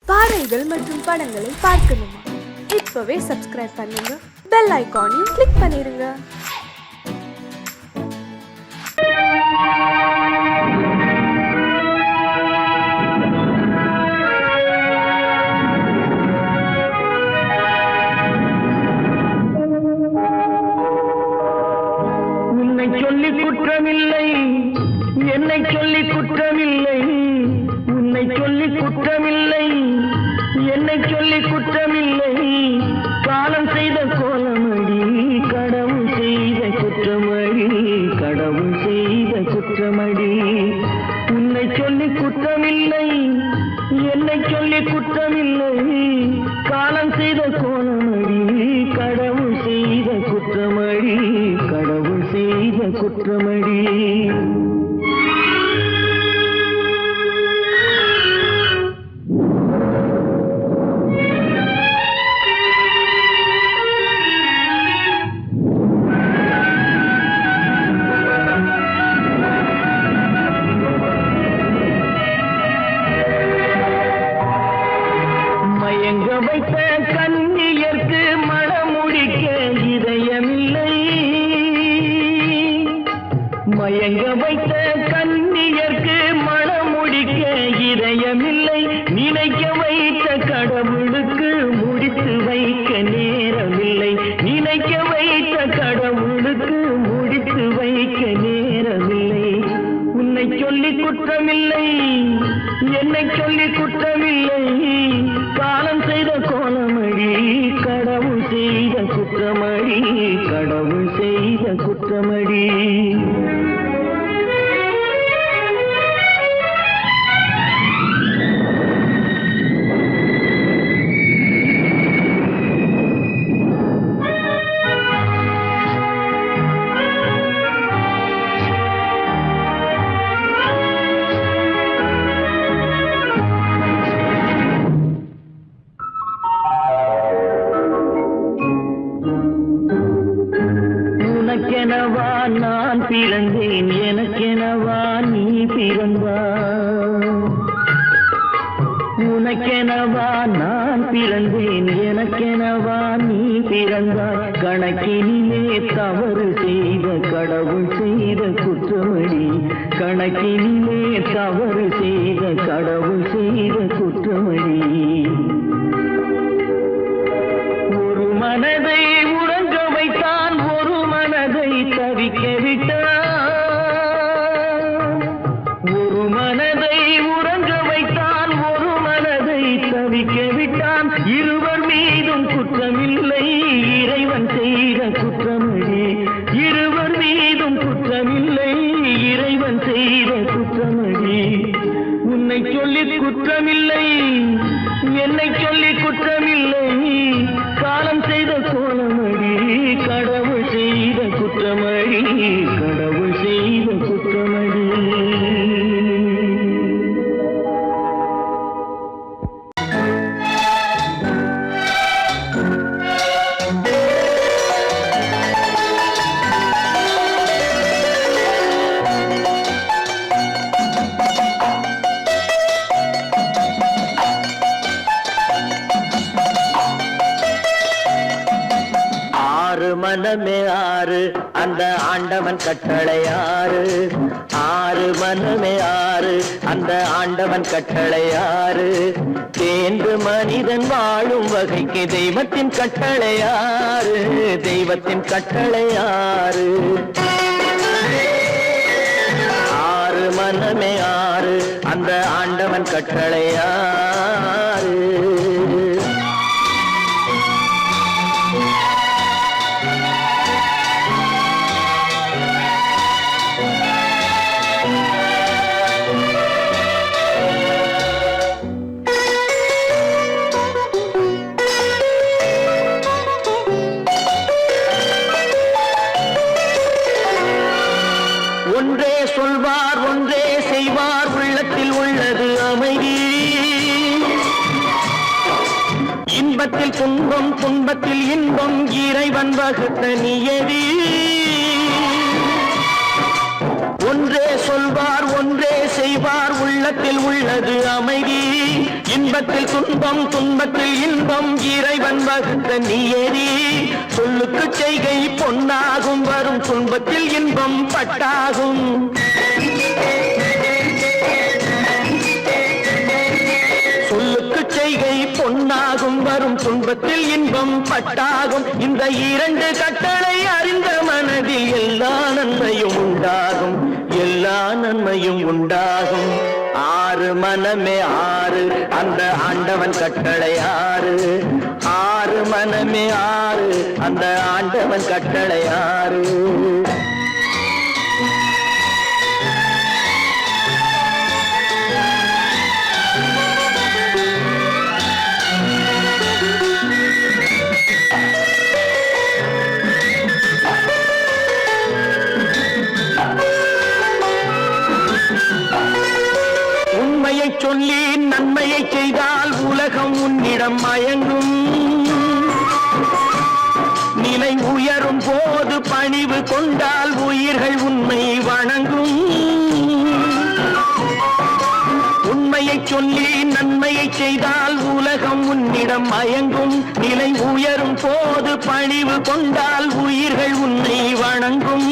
பாடல்கள் மற்றும் படங்களை பார்க்கணுமா? இப்பவே சப்ஸ்கிரைப் பண்ணுங்க, பெல் ஐகானையும் கிளிக் பண்ணிருங்க. உன்னை சொல்லி குற்றமில்லை, என்னை சொல்லி குற்றமில்லை. உன்னை சொல்லி குற்றமில்லை, என்னை சொல்லி குற்றமில்லை. காலம் செய்த கோலமடி, கடவுள் செய்த குற்றமடி, கடவுள் செய்த குற்றமடி. உன்னை சொல்லி குற்றமில்லை, என்னை சொல்லி குற்றமில்லை. காலம் செய்த கோலமடி, கடவுள் செய்த குற்றமடி, கடவுள் செய்த குற்றமடி. மயங்க வைத்த கன்னியர்க்கு மணமுடிக்க இதயமில்லை. மயங்க வைத்த கன்னியர்க்கு மணமுடிக்க இதயமில்லை. நினைக்க வைத்த கடவுளுக்கு முடித்து வைக்க நேரமில்லை. நினைக்க வைத்த கடவுளுக்கு முடித்து வைக்க நேரமில்லை. உன்னை சொல்லி குற்றமில்லை, என்னை சொல்லி குற்றமில்லை. காலம் செய்த கோலமடி, கடவுள் செய்த குற்றமடி, கடவுள் செய்த குற்றமடி. உனக்கெனவா நான் பிறந்தேன், எனக்கெனவா நீ பிறந்தாய். உனக்கெனவா நான் பிறந்தேன், எனக்கெனவா நீ பிறந்தாய். கணக்கினிலே தவறு செய்த கடவுள் செய்த குற்றமடி, கணக்கினிலே தவறு செய்த கடவுள் செய்த குற்றமடி. ஒரு மனதை உறங்க வைத்தான், ஒரு மனதை தவிக்க விட்டான். ஒரு மனதை உறங்க வைத்தான், ஒரு மனதை தவிக்க விட்டான். இருவர் மீதும் குற்றமில்லை, இறைவன் செய்த குற்றமடி. இருவர் மீதும் குற்றமில்லை, இறைவன் செய்த குற்றமடி. உன்னை சொல்லி குற்றமில்லை, என்னை சொல்லி குற்றமில்லை. காலம் செய்த கோலமடி, கடவுள் செய்த குற்றமடி, கடவுள் செய்த குற்றமடி. ஆறு மனமே ஆறு, அந்த ஆண்டவன் கட்டளை ஆறு. ஆறு மனமே ஆறு, அந்த ஆண்டவன் கட்டளை ஆறு. தேர்ந்து மனிதன் வாழும் வகைக்கு தெய்வத்தின் கட்டளை ஆறு, தெய்வத்தின் கட்டளை ஆறு. ஆறு மனமே ஆறு, அந்த ஆண்டவன் கட்டளை ஆறு. ஒன்றே சொல்வார், ஒன்றே செய்வார், உள்ளத்தில் உள்ளது அமைதி. இன்பத்தில் துன்பம், துன்பத்தில் இன்பம், இறைவன் வகுத்த நியதி. ஒன்றே சொல்வார் ஒன்றே செய்வார் உள்ளத்தில் உள்ளது அமைதி இன்பத்தில் துன்பம் துன்பத்தில் இன்பம் இறைவன் வகுத்த நியதி சொல்லுக்கு செய்கை பொன்னாகும் வரும் துன்பத்தில் இன்பம் பட்டாகும் சொல்லுக்கு செய்கை பொன்னாகும் வரும் துன்பத்தில் இன்பம் பட்டாகும் இந்த இரண்டு கட்டளை அறிந்த மனதில் எல்லா நன்மையும் உண்டாகும் எல்லா நன்மையும் உண்டாகும் ஆறு மனமே ஆறு அந்த ஆண்டவன் கட்டளை ஆறு ஆறு மனமே ஆறு அந்த ஆண்டவன் கட்டளை ஆறு சொல்லி நன்மையை செய்தால் உலகம் உன்னிடம் மயங்கும் நிலை உயரும் போது பணிவு கொண்டால் உயிர்கள் உன்னை வணங்கும் உண்மையை சொல்லி நன்மையை செய்தால் உலகம் உன்னிடம் மயங்கும் நிலை உயரும் போது பணிவு கொண்டால் உயிர்கள் உன்னை வணங்கும்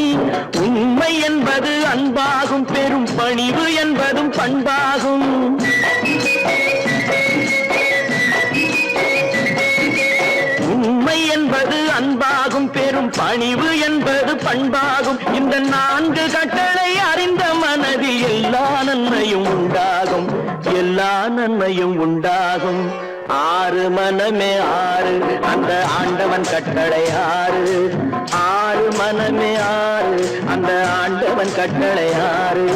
உண்மை என்பது அன்பாகும் பெரும் பணிவு என்பதும் பண்பாகும் உண்மை என்பது அன்பாகும் பெரும் பணிவு என்பது பண்பாகும் இந்த நான்கு கட்டளை அறிந்த மனதில் எல்லா நன்மையும் உண்டாகும் எல்லா நன்மையும் உண்டாகும் ஆறு மனமே ஆறு அந்த ஆண்டவன் கட்டளை ஆறு ஆறு மனமே ஆறு அந்த ஆண்டவன் கட்டளை ஆறு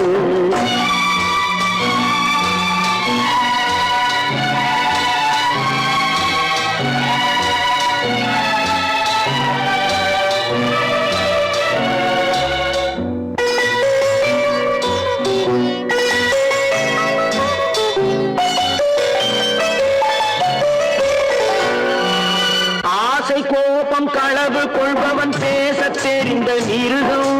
கோபம் களவு கொள்பவன் பேச தெரிந்த மிருகம்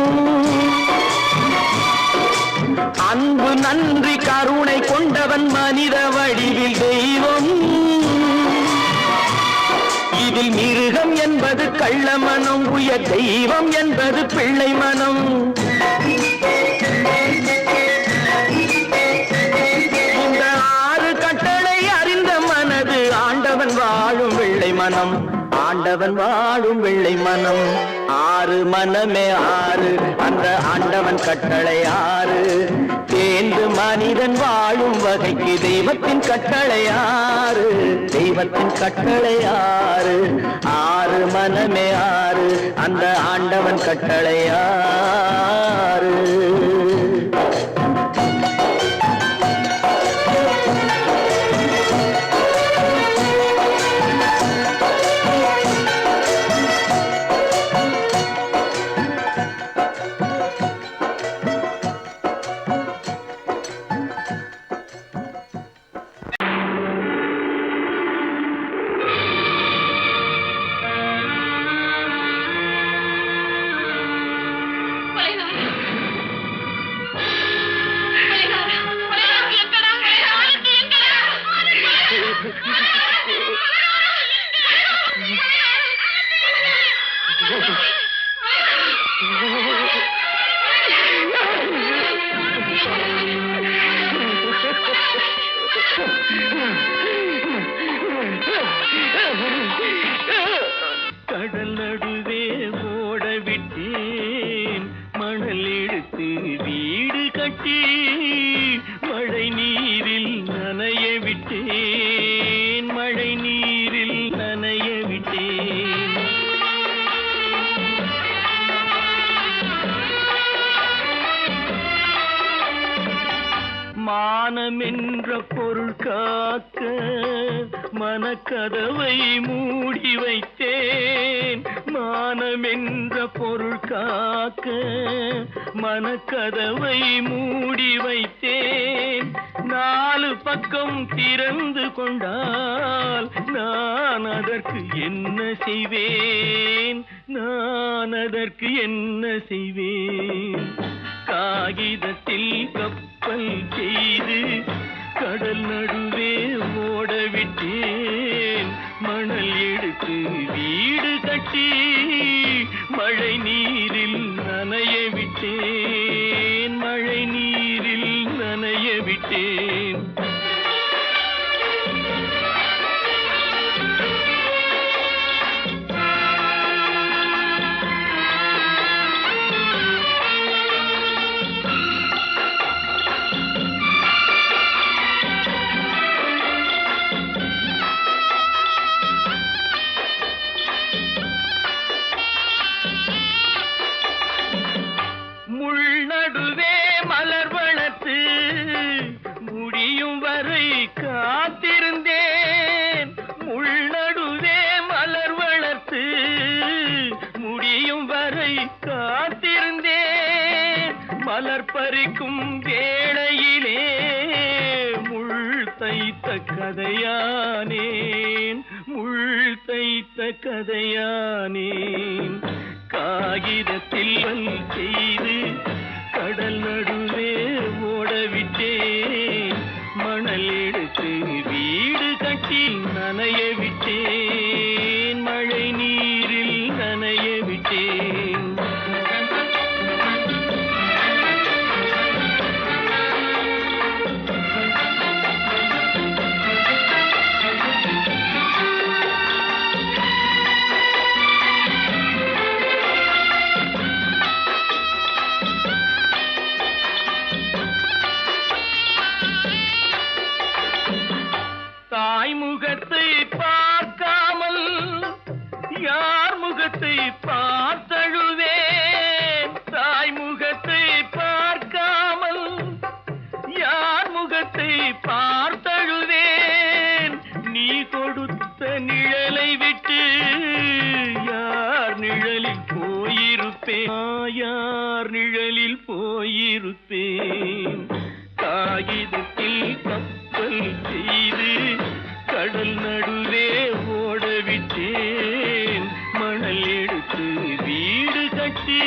அன்பு நன்றி கருணை கொண்டவன் மனித வடிவில் தெய்வம் இதில் மிருகம் என்பது கள்ள மனம் உயர் தெய்வம் என்பது பிள்ளை மனம் இந்த ஆறு கட்டளை அறிந்த மனது ஆண்டவன் வாழும் வெள்ளை மனம் ஆண்டவன் வாழும் வெள்ளை மனம் ஆறு மனமே ஆறு அந்த ஆண்டவன் கட்டளை ஆறு தேர்ந்து மனிதன் வாழும் வகைக்கு தெய்வத்தின் கட்டளை ஆறு தெய்வத்தின் கட்டளை ஆறு ஆறு மனமே ஆறு அந்த ஆண்டவன் கட்டளை ஆறு கடல் நடுவே ஓட விட்டேன் மணல் எடுத்து வீடு கட்டி மழை நீரில் நனைய விட்டேன் மழை நீரில் நனைய விட்டேன் மானம் என்ற பொருள் காக்க மனக்கதவை மூடி வைத்தேன் மானம் என்ற பொருள் காக்க மனக்கதவை மூடி வைத்தேன் நாலு பக்கம் திறந்து கொண்டால் நான் அதற்கு என்ன செய்வேன் நான் அதற்கு என்ன செய்வேன் காகிதத்தில் கப்பல் செய்து கடல் நடுவே ஓடவிட்டேன். மணல் எடுத்து வீடு கட்டி மழை நீரில் நனைய விட்டேன். மழை நீரில் நனைய விட்டேன். நடுவே மலர் வளர்த்து முடியும் வரை காத்திருந்தேன். முள்நடுவே மலர் வளர்த்து முடியும் வரை காத்திருந்தேன். மலர் பறிக்கும் வேளையிலே முள் தைத்த கதையானேன். முள் தைத்த கதையானேன். காகிதத்தில் செய்து கடல் நடுவே ஓடவிட்டேன். மணல் எடுத்து வீடு கட்டி நனைய விட்டேன். மழை நீரில் நனைய விட்டேன். முகத்தை பார்க்காமல் யார் முகத்தை பார்த்தழுவேன். தாய் முகத்தை பார்க்காமல் யார் முகத்தை பார்த்தழுவேன். நீ கொடுத்த நிழலை விட்டு யார் நிழலில் போயிருப்பேன். யார் நிழலில் போயிருப்பேன். காகிதத்தில் கப்பல் செய்து கடல் நடுவே ஓடவிட்டேன். மணல் எடுத்து வீடு கட்டி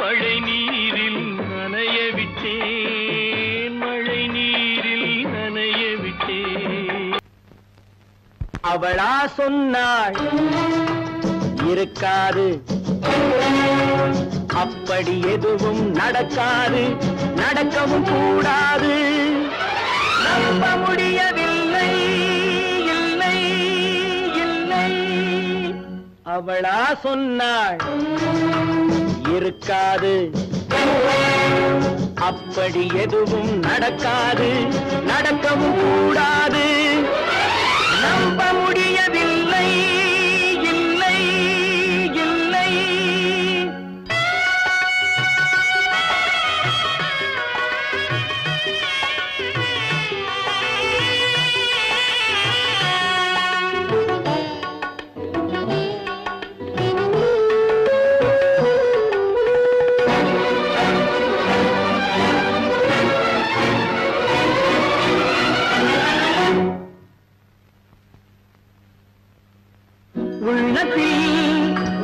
மழை நீரில் நனைய விட்டேன். மழை நீரில் நனைய விட்டேன். அவளா சொன்னாள் இருக்காது, அப்படி எதுவும் நடக்காது, நடக்கவும் கூடாது. நம்ப முடியவில்லை, இல்லை இல்லை. அவளா சொன்னாள் இருக்காது, அப்படி எதுவும் நடக்காது, நடக்கவும் கூடாது. நம்ப முடியவில்லை, இல்லை இல்லை.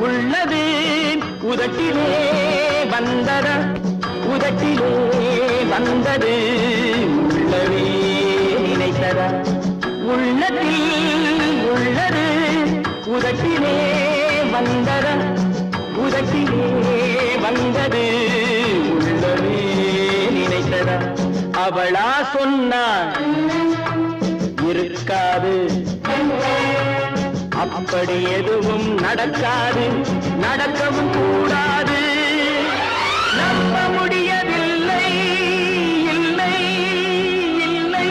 உள்ளது உதட்டிலே வந்ததா, உதட்டிலே வந்தது உள்ளவே நினைத்ததா. உள்ளத்தில் உள்ளது உதட்டிலே வந்ததா, உதட்டிலே வந்தது உள்ளவே நினைத்ததா. அவளா சொன்னாள் இருக்காது, அப்படி எதுவும் நடக்காது, நடக்கவும் கூடாது. நம்ப முடியவில்லை, இல்லை இல்லை.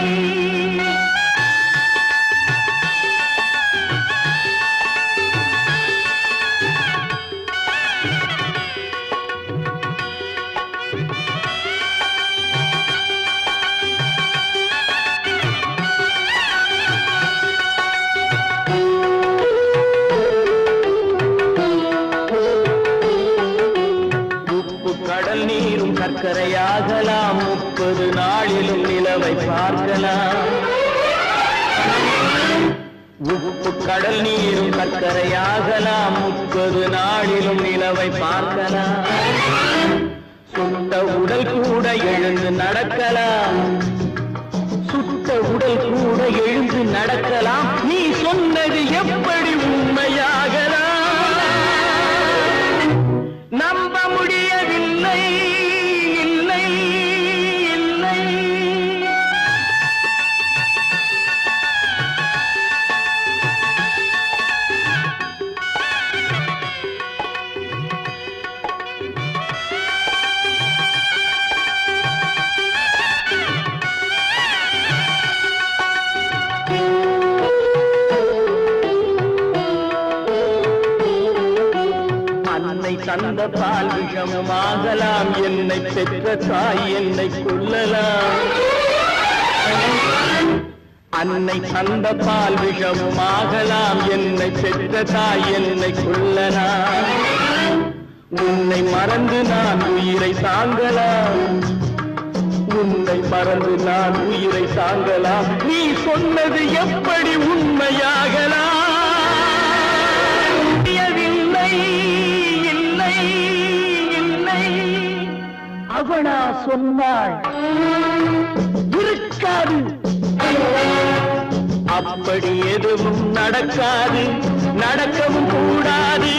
கடல் நீரும் சர்க்கரையாகலாம், 30 நாளிலும் நிலவை பார்க்கலாம். உப்பு கடல் நீரும் சர்க்கரையாகலாம், 30 நாளிலும் நிலவை பார்க்கலாம். சுட்ட உடல் கூட எழுந்து நடக்கலாம், சுட்ட உடல் கூட எழுந்து நடக்கலாம். நீ சொன்னது எப்படி உண்மையாகலாம்? நம்ப முடியவில்லை, இல்லை இல்லை. அன்னை தந்த பால் விஷமாகலாம், என்னை பெற்ற தாய் என்னை கொல்லலாம். அன்னை தந்த பால் விஷமாகலாம், என்னை பெற்ற தாய் என்னை கொல்லலாம். உன்னை மறந்து நான் உயிரை தாங்கலாம், உன்னை மறந்து நான் உயிரை தாங்கலாம். நீ சொன்னது எப்படி உண்மையாகலாம்? இல்லை இல்லை இல்லை. அவனா சொன்னாள் இருக்காது, அப்படி எதுவும் நடக்காது, நடக்கவும் கூடாது.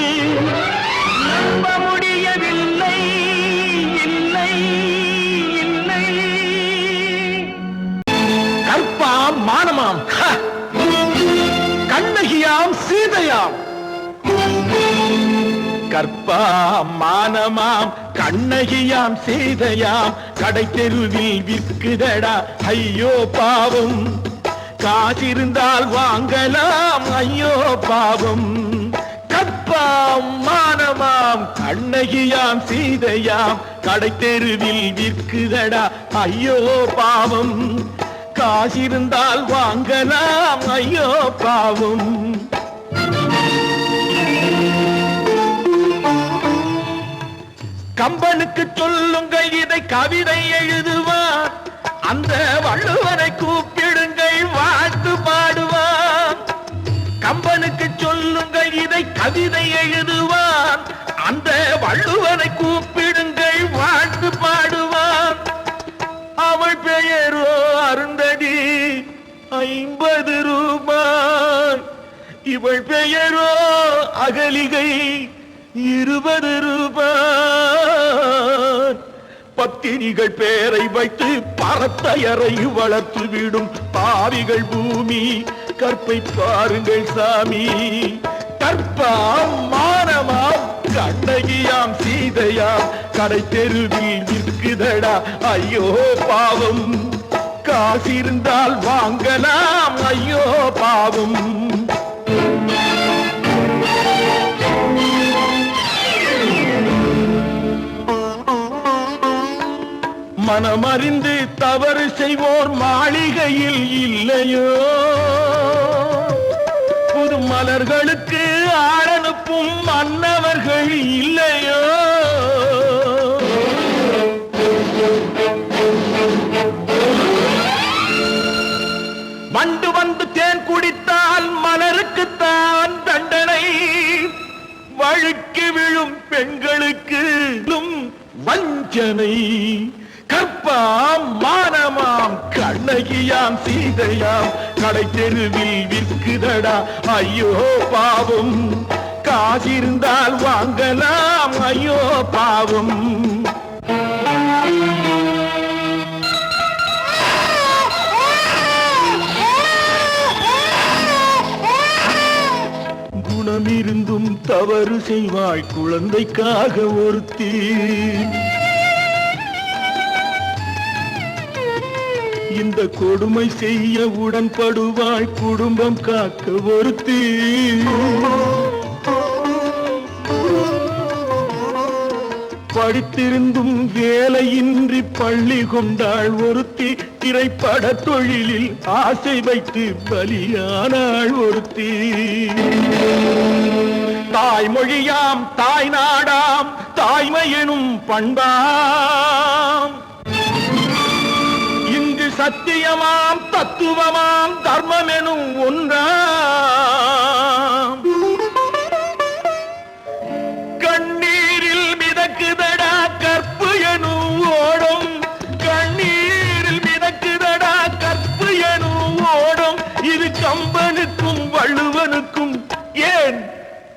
நம்ப முடியவில்லை, இல்லை இல்லை. கற்பாம் மானமாம், கண்ணகியாம் சீதையாம். கற்பாம் மானமாம், கண்ணகியாம் சீதையாம், கடை தெருவில் விற்குதடா ஐயோ பாவம். காசிருந்தால் வாங்கலாம் ஐயோ பாவம். கற்பாம் மானமாம், கண்ணகியாம் சீதையாம், கடை தெருவில் விற்குதடா ஐயோ பாவம். காசிருந்தால் வாங்கலாம் ஐயோ பாவம். கம்பனுக்கு சொல்லுங்கள் இதை கவிதை எழுதுவார், அந்த வள்ளுவனை கூப்பிடுங்கள் வாழ்த்து பாடுவார். கம்பனுக்கு சொல்லுங்கள் இதை கவிதை எழுதுவார், அந்த வள்ளுவனை கூப்பிடுங்கள் வாழ்த்து பாடுவார். அவள் பெயரோ அருந்ததி 50 ரூபாய், இவள் பெயரோ அகலிகை 20 ரூபாய். பத்தினிகள் பேரை வைத்து பரத்தையரை வளர்த்து விடும் பாவிகள் பூமி. கற்பை பாருங்கள் சாமி. கற்பாம் மானமாம், கண்ணகியாம் சீதையாம், கடை தெருவில் விற்குதடா ஐயோ பாவம். காசிருந்தால் வாங்கலாம் ஐயோ பாவம். மனமறிந்து தவறு செய்வோர் மாளிகையில் இல்லையோ, புது மலர்களுக்கு ஆளனுப்பும் மன்னவர்கள் இல்லையோ. வண்டு வந்து தேன் குடித்தால் மலருக்குத்தான் தண்டனை, வழுக்கி விழும் பெண்களுக்கு வஞ்சனை. கற்பாம் மானமாம், கண்ணகியாம் சீதையாம், கடை தெருவில் விற்குதடா ஐயோ பாவம். காசிருந்தால் வாங்கலாம் ஐயோ பாவம். குணமிருந்தும் தவறு செய்வாய் குழந்தைக்காக ஒருத்தி. இந்த கொடுமை செய்ய உடன்படுவாய் குடும்பம் காக்க ஒருத்தி. படித்திருந்தும் வேலையின்றி பள்ளி கொண்டாள் ஒருத்தி. திரைப்பட தொழிலில் ஆசை வைத்து பலியானாள் ஒருத்தி. தாய்மொழியாம் தாய் நாடாம் தாய்மையெனும் பண்பாம், இங்கு சத்தியமாம் தத்துவமாம் தர்மமெனும் ஒன்றாம். கண்ணீரில் மிதக்குதடா கற்பு எனும் வள்ளுவனுக்கும் ஏன்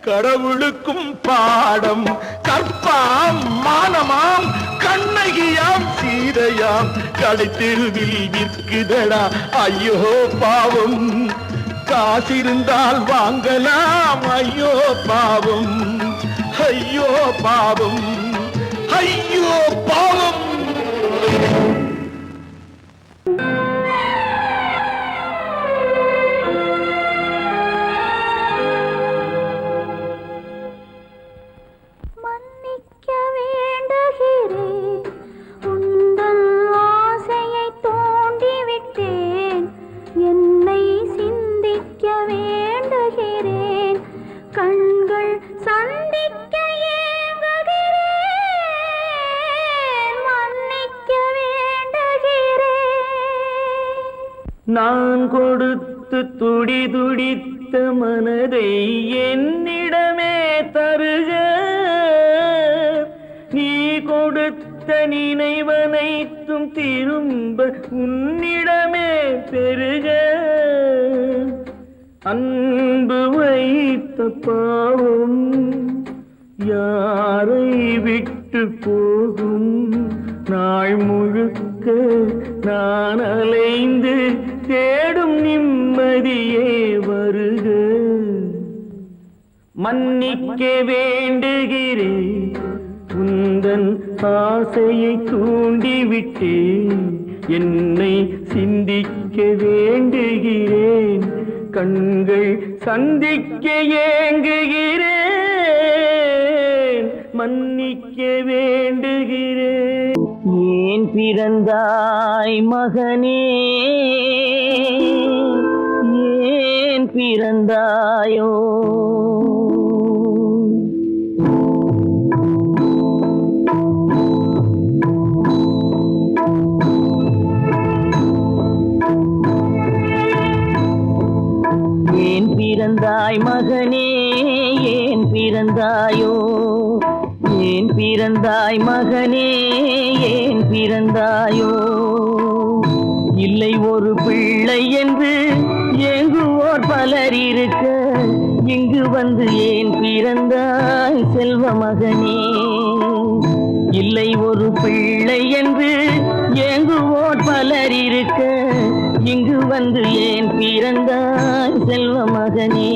கடவுளுக்கும் பாடம். கற்பாம் மானமாம் கண்ணகியாம் சீதையாம் கடைத்தெருவில் விற்குதடா ஐயோ பாவம். காசிருந்தால் வாங்கலாம் ஐயோ பாவம், ஐயோ பாவம், ஐயோ பாவம். மன்னிக்க வேண்டுகிறேன், உந்தன் ஆசையை தூண்டிவிட்டேன். என்னை சிந்திக்க வேண்டுகிறேன், கண்கள் சந்திக்க ஏங்குகிறேன். மன்னிக்க வேண்டுகிறேன். நான் கொடுத்து துடி துடித்த மனதை என்னிடமே தருக. நீ கொடுத்த நினைவனைத்தும் திரும்ப உன்னிடமே பெருக. அன்பு வைத்த பாவம் யாரை விட்டு போகும். நாள் முழுக்க நான் அலைந்து தேடும் நிம்மதியே வருக. மன்னிக்க வேண்டுகிறேன், உந்தன் ஆசையை தூண்டிவிட்டேன். என்னை சிந்திக்க வேண்டுகிறேன், கண்கள் சந்திக்க ஏங்குகிறேன். மன்னிக்க வேண்டுகிறேன். ஏன் பிறந்தாய் மகனே, ஏன் பிறந்தாயோ. ஏன் பிறந்தாய் மகனே, ஏன் பிறந்தாயோ. ஏன் பிறந்தாய் மகனே, ஏன் பிறந்தாயோ. இல்லை ஒரு பிள்ளை என்று ஏங்குவோர் பலர் இருக்க, இங்கு வந்து ஏன் பிறந்தாய் செல்வ மகனே. இல்லை ஒரு பிள்ளை என்று ஏங்குவோர் பலர் இருக்க, இங்கு வந்து ஏன் பிறந்தாய் செல்வ மகனே.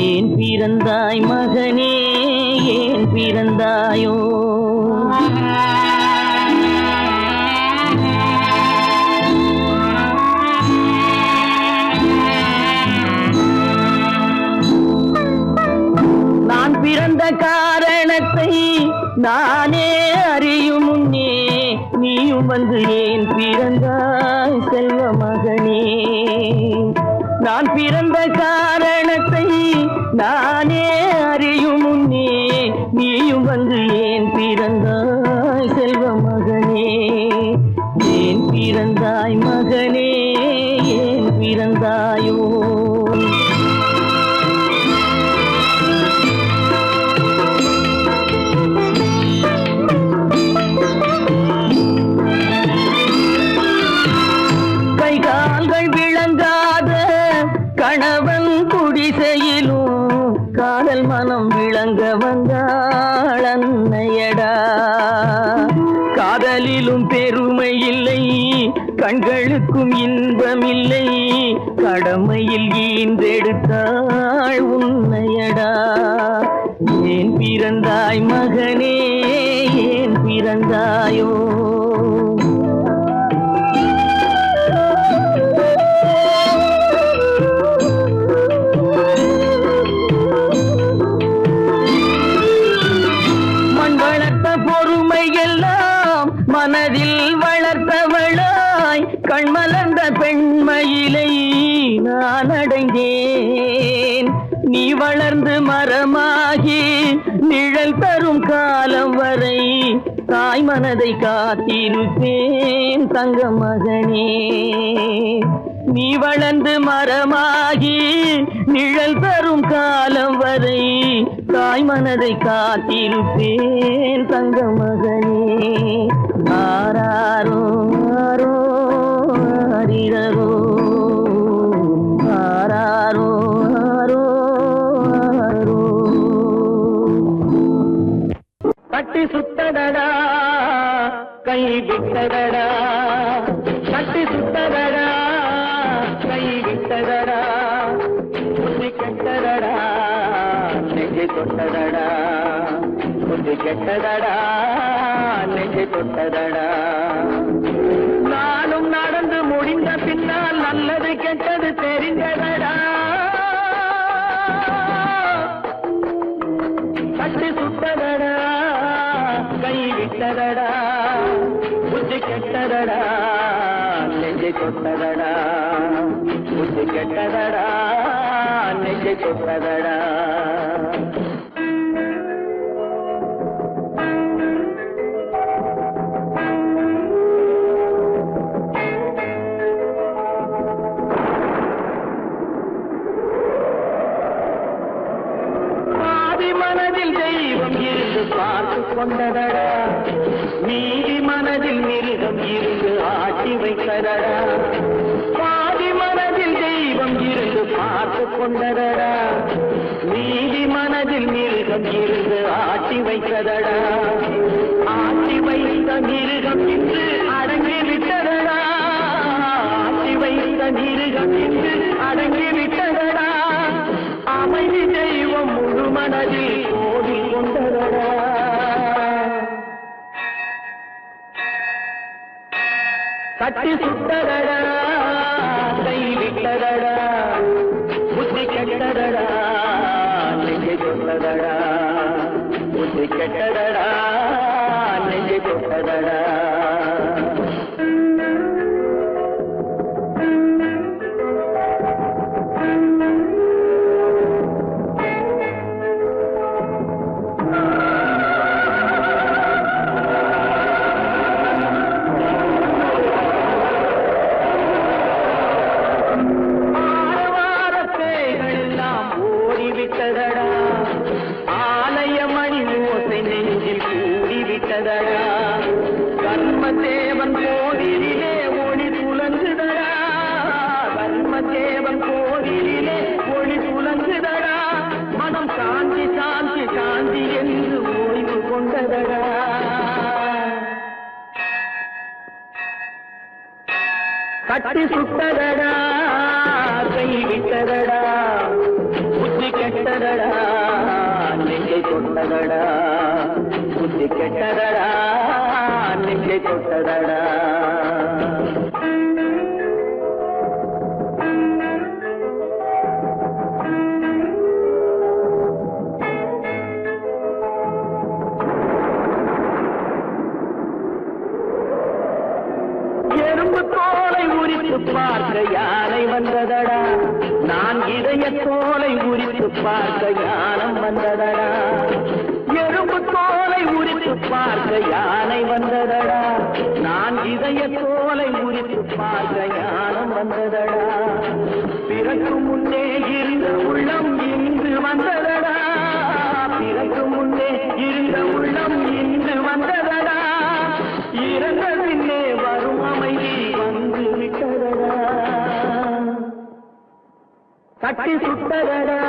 ஏன் பிறந்தாய் மகனே, ஏன் பிறந்தாயோ. நான் பிறந்த காரணத்தை நானே அறியும் முன்னே, நீயும் வந்து ஏன் பிறந்தாய் செல்வ மகனே. நான் பிறந்த காரணத்தை நானே அறியும் முன்னே, நீயும் வந்து ஏன் பிறந்தாய் செல்வ மகனே. ஏன் பிறந்தாய் மகனே, ஏன் பிறந்தாயோ. கணவன் குடிசையிலும் காதல் மனம் விளங்க வந்தாள் அன்னையடா. காதலிலும் பெருமை இல்லை, கண்களுக்கும் இன்பமில்லை, கடமையில் ஈந்தெடுத்தாள் உன்னையடா. ஏன் பிறந்தாய் மகனே, ஏன் பிறந்தாயோ. மனதில் வளர்த்தவளாய் கண்மலர்ந்த பெண்மயிலை நான் அடைந்தேன். நீ வளர்ந்து மரமாகி நிழல் தரும் காலம் வரை தாய் மனதை காத்திருப்பேன் தங்க மகனே. நீ வளர்ந்து மரமாகி நிழல் தரும் காலம் வரை தாய் மனதை காத்திருப்பேன் தங்க மகனே. ஆராரோ ஆரோ ஆரிரரோ ஆராரோ விட்டதடா கட்டி சுட்டதடா கை விட்டதடா புத்தி கெட்டதடா நெஞ்சை தொட்டதடா புத்தி கெட்டதடா நெஞ்சை தொட்டதடா நானும் நடந்து முடிந்த பின்னால் நல்லது கெட்டது தெரிந்ததடா கட்டி சுட்டதடா கை விட்டதடா புத்தி கெட்டதடா நெஞ்சை தொட்டதடா புத்தி கெட்டதடா நெஞ்சை தொட்டதடா பார்த்து கொண்டதடா நீதி மனதில் மிருகம் இருந்து ஆட்டி வைத்ததடா பாதி மனதில் தெய்வம் இருந்து பார்த்து கொண்டதடா நீதி மனதில் மிருகம் இருந்து ஆட்டி வைத்ததடா ஆட்டி வைத்த மிருகம் இன்று அடங்கி விட்டதடா ஆட்டி வைத்த மிருகம் இன்று அடங்கி விட்டதடா அமைதி தெய்வம் முழு மனதில் கோடி கொண்டதடா கட்டி சுட்டதடா கை விட்டதடா புத்தி கெட்டதடா நெஞ்சை தொட்டதடா புத்தி கெட்டதடா நெஞ்சை தொட்டதடா ஆலயமணி ஓசை நெஞ்சில் கூடிவிட்டதடா கர்மதேவன் கோவிலிலே ஒளி புலங்குதடா கர்மதேவன் கோவிலிலே ஒளி புலங்குதடா மனம் சாந்தி சாந்தி சாந்தி என்று ஓய்வு கொண்டதடா கட்டி சுட்டதடா கை விட்டதடா புத்தி கெட்டதடா நெஞ்சை தொட்டதடா புத்தி கெட்டதடா நெஞ்சை தொட்டதடா எறும்பு தோலை உரித்து பார்க்க யானை வந்ததடா நான் இதய தோலை உரித்து பார்க்க யானம் வந்ததடா எறும்பு தோலை உரித்து பார்க்க யானை வந்ததடா நான் இதய தோலை உரித்து பார்க்க யானம் வந்ததடா பிறகு முன்னே இருந்த உள்ளம் இன்று வந்ததடா பிறகு முன்னே இருந்த உள்ளம் இன்று வந்ததடா இறந்த பின்னே வரும் அமைதி வந்து விட்டதடா கட்டி சுட்டதடா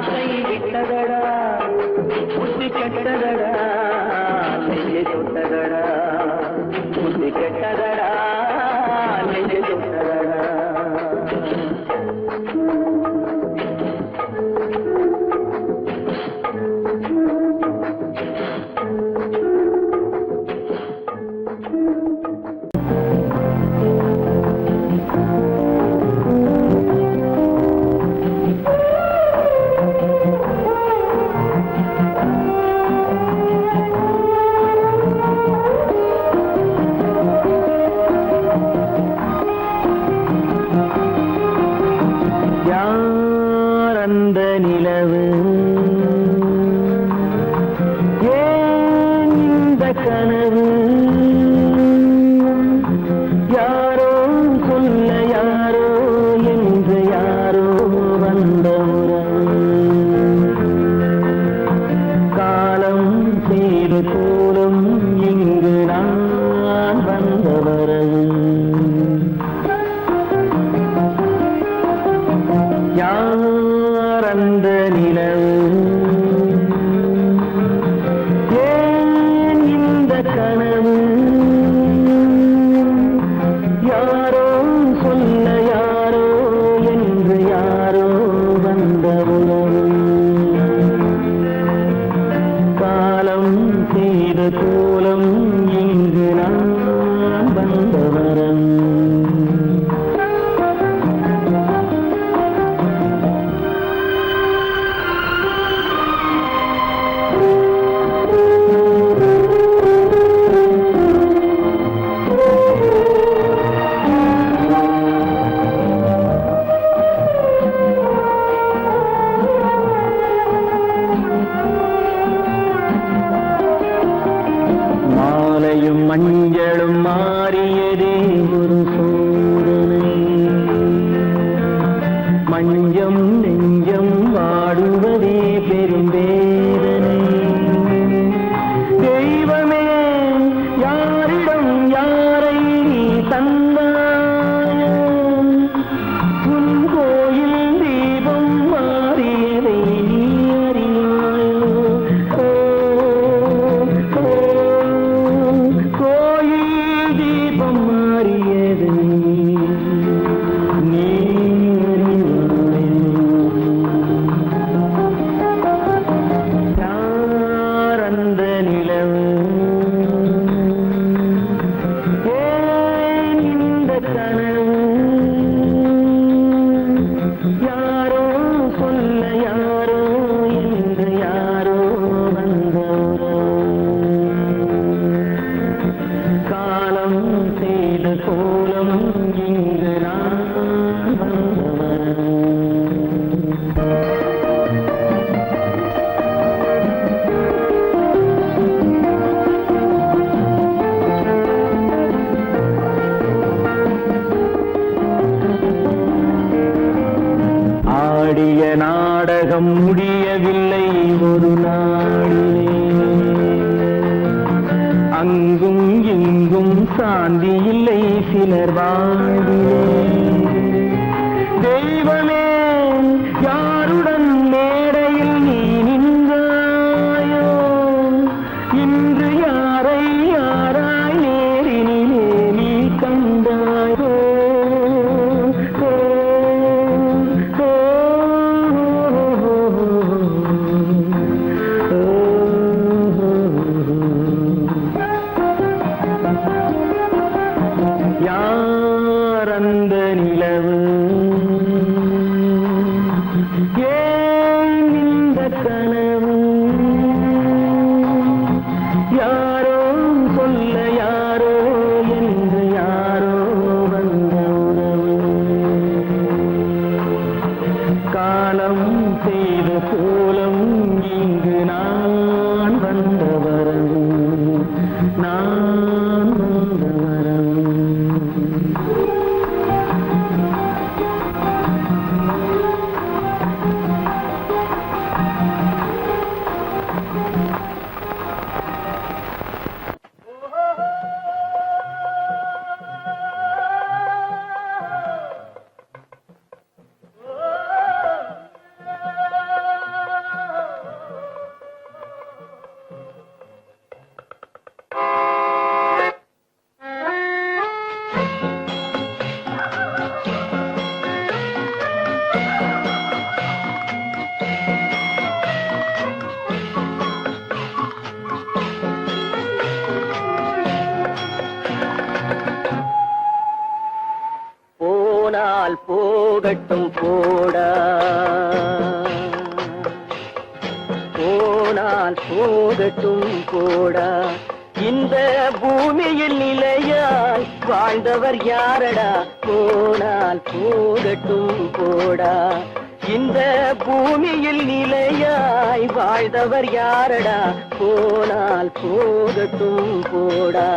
கை விட்டதடா புத்தி கெட்டதடா நெஞ்சை தொட்டதடா புத்தி கெட்டதடா நெஞ்சை தொட்டதடா கனவு கொஞ்சம் நெஞ்சம் வாடுவதே பெரும் வேதனை. தெய்வமே யாரிடம் யாரை நீ தந்தாயோ, உன் கோயில் தீபம் மாறியதை நீ அறியாயோ. கோயில் தீபம் மாறியதை நீ யார் அந்த நிலவு, ஏன் இந்த கனவு, யாரோ சொல்ல யாரோ என்று யாரோ வந்தவரோ, காலம் செய்த கோலம் இங்கு நான் வந்தவன். ஆடிய நாடகம் முடியவில்லை ஒரு நாளிலே, அங்கும் இங்கும் சாந்தி இல்லை சிலர் வாழ்விலே. தெய்வமே யாருடன் மேடையில் நீ நின்றாயோ, இன்று யாரை யாராய் நேரினிலே நீ கண்டாயோ. யார் அந்த நிலவு, ஏன் இந்த கனவு, யாரோ சொல்ல யாரோ என்று யாரோ வந்த உறவு, காலம் செய்த கோலம் இங்கு நான் வந்த வரவு, நான் வந்த வரவு. போனால் போகட்டும் போடா, போனால் போகட்டும் போடா, இந்த பூமியில் நிலையாய் வாழ்ந்தவர் யாரடா. போனால் போகட்டும் போடா, இந்த பூமியில் நிலையாய் வாழ்ந்தவர் யாரடா. போனால் போகட்டும் போடா.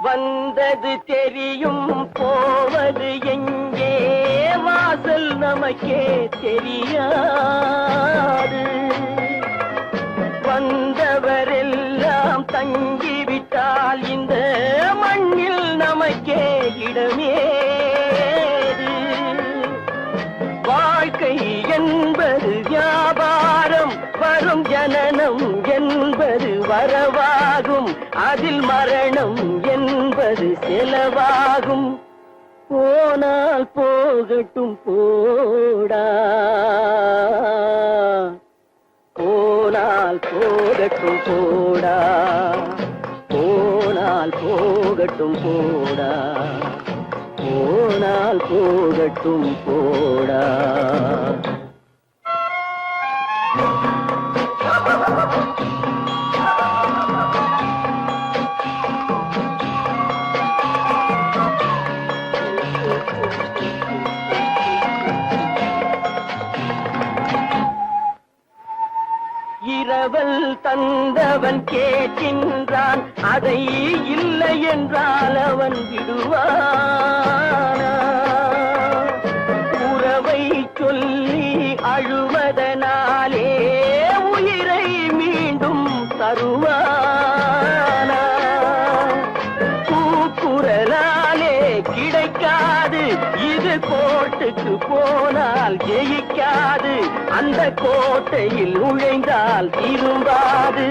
வந்தது தெரியும் போவது எங்கே, வாசல் நமக்கே தெரியாது. வந்தவரெல்லாம் தங்கிவிட்டால் இந்த மண்ணில் நமக்கே இடமேது. வாழ்க்கை என்பது வியாபாரம், வரும் ஜனனம் என்பது வரவாகும், அதில் மரணம் என்பது செலவாகும். போனால் போகட்டும் போடா, போனால் போகட்டும் போடா, போனால் போகட்டும் போடா, போனால் போகட்டும் போடா. அதை இல்லை என்றால் அவன் விடுவானா? உறவை சொல்லி அழுவதனாலே உயிரை மீண்டும் தருவானா? கூக்குரலாலே கிடைக்காது, இது கோட்டுக்கு போனால் ஜெயிக்காது, அந்த கோட்டையில் நுழைந்தால் திரும்பாது.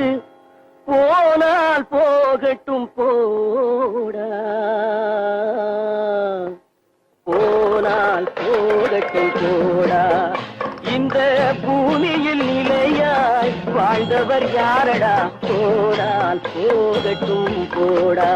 போனால் போகட்டும் போடா, போனால் போகட்டும் போடா. இந்த பூமியில் நிலையாய் வாழ்ந்தவர் யாரடா? போனால் போகட்டும் போடா.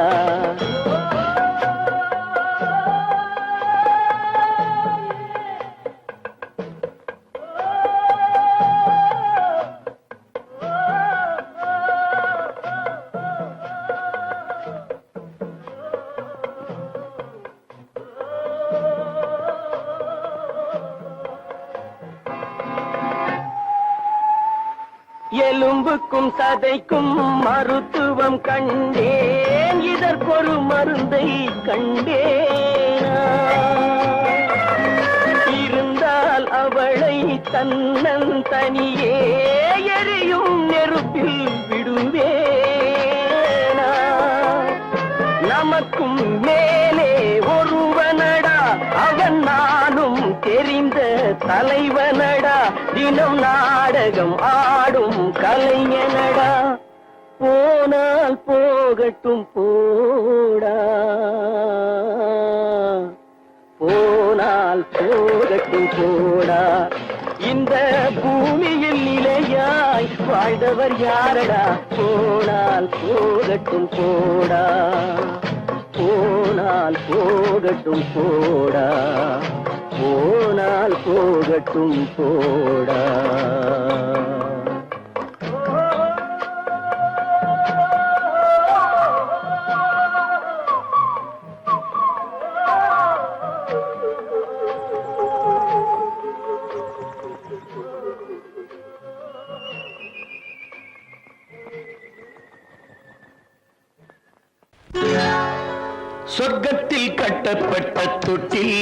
எலும்புக்கும் சதைக்கும் மருத்துவம் கண்டேன், இதற்கொரு மருந்தை கண்டேனா? இருந்தால் அவளை தன்னன் தனியே எரியும் நெருப்பில் விடுவேனா? நமக்கும் மேலே ஒருவனடா, அவன் நானும் தெரிந்த தலைவனடா, தினம் நாடகம் ஆடும் கலைஞனடா. போனால் போகட்டும் போடா, போனால் போகட்டும் போடா. இந்த பூமியில் நிலையாய் வாழ்ந்தவர் யாரடா? போனால் போகட்டும் போடா, போனால் போகட்டும் போடா, போனால் போகட்டும் போடா. சொர்க்கத்தில் கட்டப்பட்ட தொட்டில்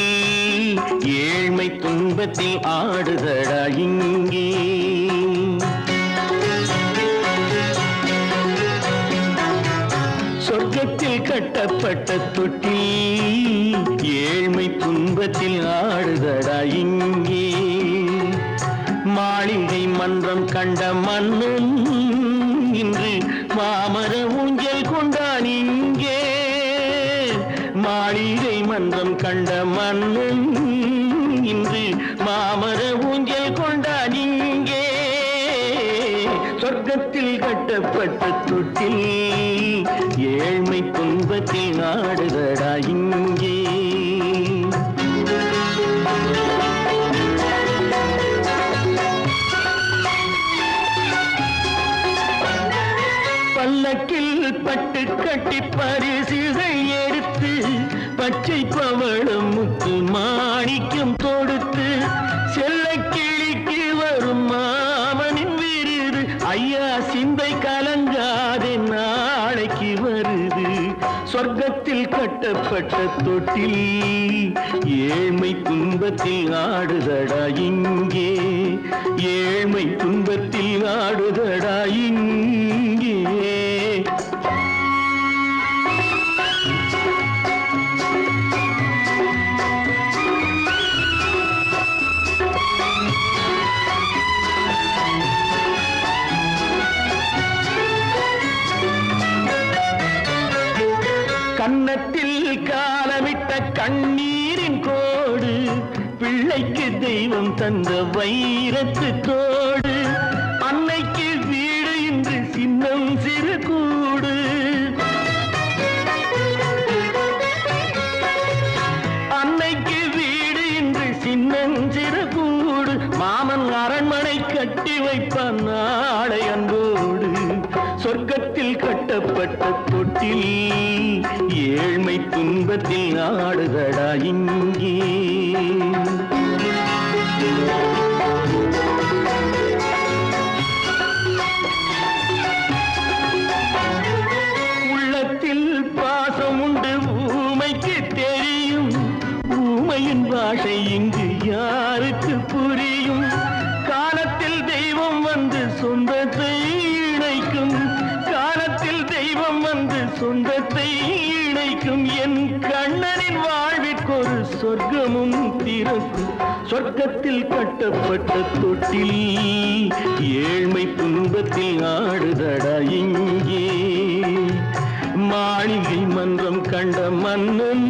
ஏழ்மை துன்பத்தில் ஆடுதடா இங்கே. சொர்க்கத்தில் கட்டப்பட்ட தொட்டில் ஏழ்மை துன்பத்தில் ஆடுதடா இங்கே. மாளிகை மன்றம் கண்ட மன்னன் இன்று மாமர ஊஞ்சல் கொண்டான் இங்கே. மாளிகை மன்றம் கண்ட மன்னன் இன்று மாமர ஊஞ்சல் கொண்டான் இங்கே. சொர்க்கத்தில் கட்டப்பட்ட தொட்டில் ஏழ்மை துன்பத்தில் நாடுதடா இங்கே. பல்லக்கில் பட்டு கட்டி பரிசுகள் எடுத்து பச்சை பவளம் முத்து மாணிக்கம் தொடுத்து செல்ல கிளிக்கு வரும் மாமனின் விருது. ஐயா சிந்தை கலங்காதே நாளைக்கு வருது. சொர்க்கத்தில் கட்டப்பட்ட தொட்டில் ஏழ்மை துன்பத்தில் ஆடுதடா இங்கே. ஏழ்மை துன்பத்தில் ஆடுதடா இங்கே. கன்னத்தில் காலமிட்ட கண்ணீரின் கோடு, பிள்ளைக்கு தெய்வம் தந்த வைரத்து தோடு. அன்னைக்கு வீடு இன்று சின்னம் சிறு கூடு. அன்னைக்கு வீடு இன்று சின்னம் சிறு கூடு. மாமன் அரண்மனை கட்டி வைப்பான் நாளை அன்போடு. சொர்க்கத்தில் கட்டப்பட்ட தொட்டில் ஏழ்மை துன்பத்தில் ஆடுதடா இங்கே. நெஞ்சில் பாசம் உண்டு ஊமைக்கு தெரியும். ஊமையின் பாஷை இங்கு யாருக்கு புரியும்? காலத்தில் தெய்வம் வந்து சொந்தத்தை இணைக்கும். காலத்தில் தெய்வம் வந்து சொந்தத்தை இணைக்கும். என் கண்ணனின் வாழ்விற்கொரு சொர்க்கமும் திறக்கும். சொர்க்கத்தில் கட்டப்பட்ட தொட்டில் ஏழ்மை துன்பத்தில் ஆடுதடா இங்கே. மாளிகை மன்றம் கண்ட மன்னன்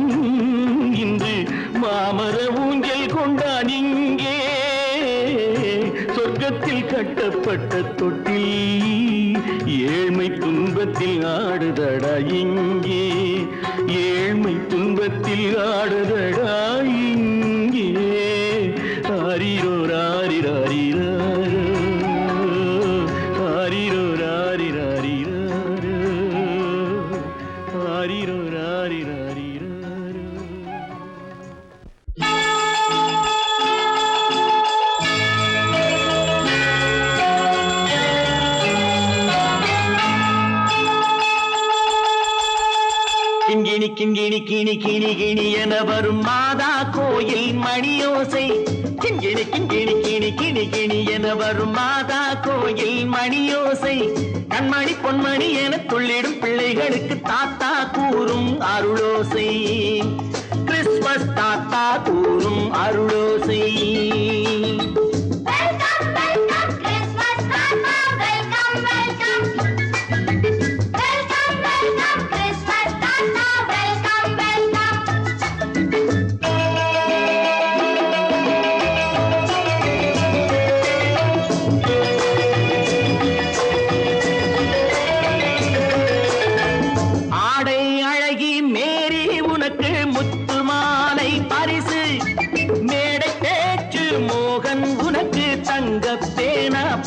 இன்று மாமர ஊஞ்சல் கொண்டான் இங்கே. சொர்க்கத்தில் கட்டப்பட்ட தொட்டில் ஏழ்மை துன்பத்தில் ஆடுதடா இங்கே. ஏழ்மை துன்பத்தில் ஆடுதடா இங்கே. ஆரிரோ ராரிராரிரோ, ஆரிரோ ராரிராரிரோ, ஆரிரோ ராரிராரிரோ. கிண்கிணி கிண்கிணி கிணி கிணி கிணி என வரும் மாதா கோயில் மணியோசை. கிண்கிணி கிண்கிணி கிணி கிணி கிணி என வரும் மாதா கோயில் மணியோசை. கண்மணி பொன்மணி என துள்ளிடும் பிள்ளைகளுக்கு தாத்தா கூறும் அருளோசை. கிறிஸ்துமஸ் தாத்தா கூறும் அருளோசை.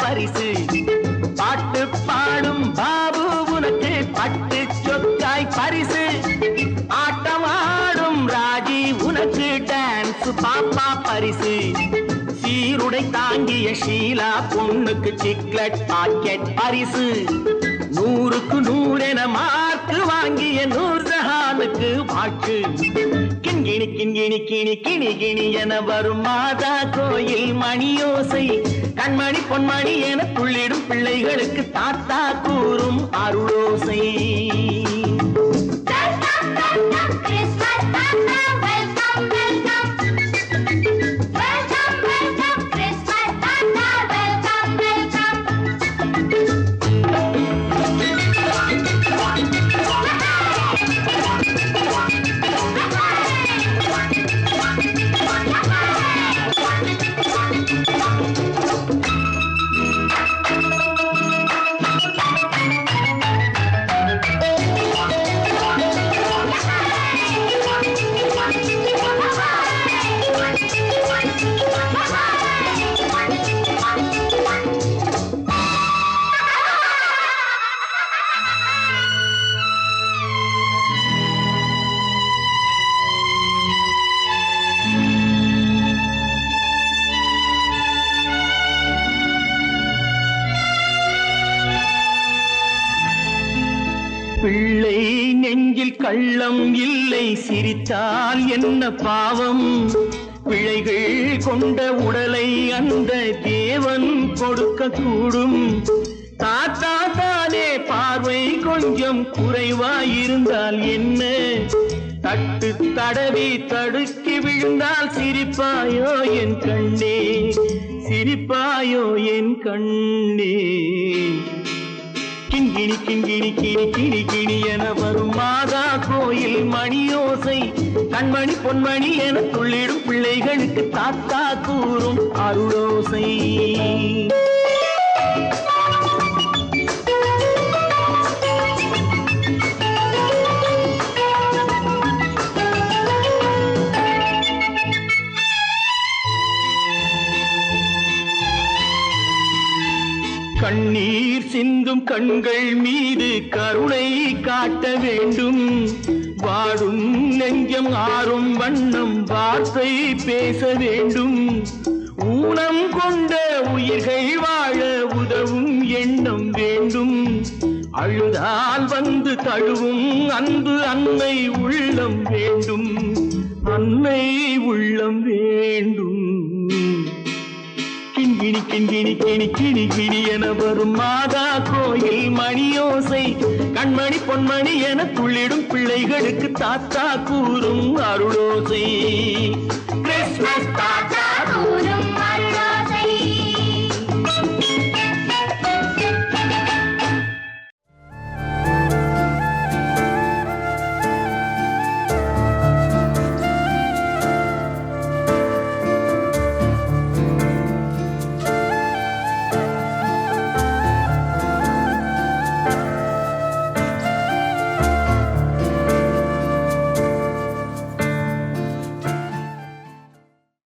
பரிசு பாட்டு பாடும் பாபு உனக்கு பட்டு சொக்காய் பரிசு. ஆட்டமாடும் ராஜி உனக்கு டான்ஸ் பாப்பா பரிசு. சீருடை தாங்கிய ஷீலா பொண்ணுக்கு சிக்லெட் பாக்கெட் பரிசு. 100க்கு 100 என மார்க்கு வாங்கிய நூர்ஜஹானுக்கு வாக்கு. கிண்கிணி கிண்கிணி கிணி கிணி கிணி என வரும் மாதா கோயில் மணியோசை. கண்மணி பொன்மணி என துள்ளிடும் பிள்ளைகளுக்கு தாத்தா கூறும் அருளோசை. பிள்ளை நெஞ்சில் கள்ளம் இல்லை, சிரித்தால் என்ன பாவம்? பிழைகள் கொண்ட உடலை அந்த தேவன் கொடுக்க கூடும். தாத்தா தானே பார்வை கொஞ்சம் குறைவாயிருந்தால் என்ன? தட்டு தடவி தடுக்கி விழுந்தால் சிரிப்பாயோ என் கண்ணே, சிரிப்பாயோ என் கண்ணே. கிண்கிணி கிண்கிணி கிணி கிணி கிணி என வரும் மாதா கோயில் மணியோசை. கண்மணி பொன்மணி என துள்ளிடும் பிள்ளைகளுக்கு தாத்தா கூறும் அருளோசை. கண்ணீர் சிந்தும் கண்கள் மீது கருணை காட்ட வேண்டும். வாடும் நெஞ்சம் ஆறும் வண்ணம் வார்த்தை பேச வேண்டும். ஊனம் கொண்ட உயிர்கள் வாழ உதவும் எண்ணம் வேண்டும். அழுதால் வந்து தழுவும் அன்பு அன்னை உள்ளம் வேண்டும், அன்னை உள்ளம் வேண்டும். கிண்கிணி கிண்கிணி கிணி கிணி கிணி என வரும் மாதா கோயில் மணியோசை, கண்மணி பொன்மணி என துள்ளிடும் பிள்ளைகளுக்கு தாத்தா கூறும் அருளோசை. கிறிஸ்மஸ் தாத்தா கூறும்